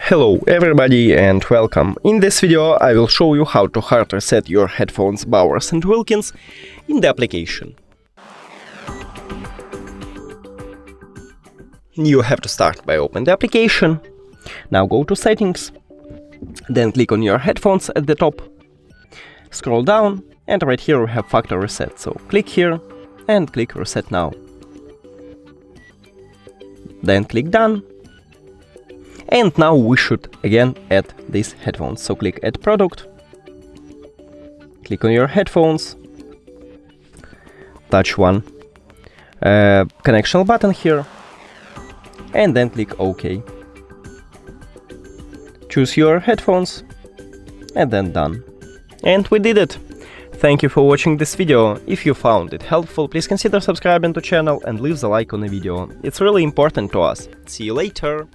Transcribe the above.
Hello everybody and welcome. In this video I will show you how to hard reset your headphones Bowers and Wilkins in the application. You have to start by opening the application. Now go to settings, then click on your headphones at the top, scroll down, and right here we have factory reset, so click here and click reset now. Then click done. And now we should again add these headphones. So click add product, click on your headphones, touch one connection button here, and then click OK. Choose your headphones, and then done. And we did it! Thank you for watching this video. If you found it helpful, please consider subscribing to the channel and leave the like on the video. It's really important to us. See you later!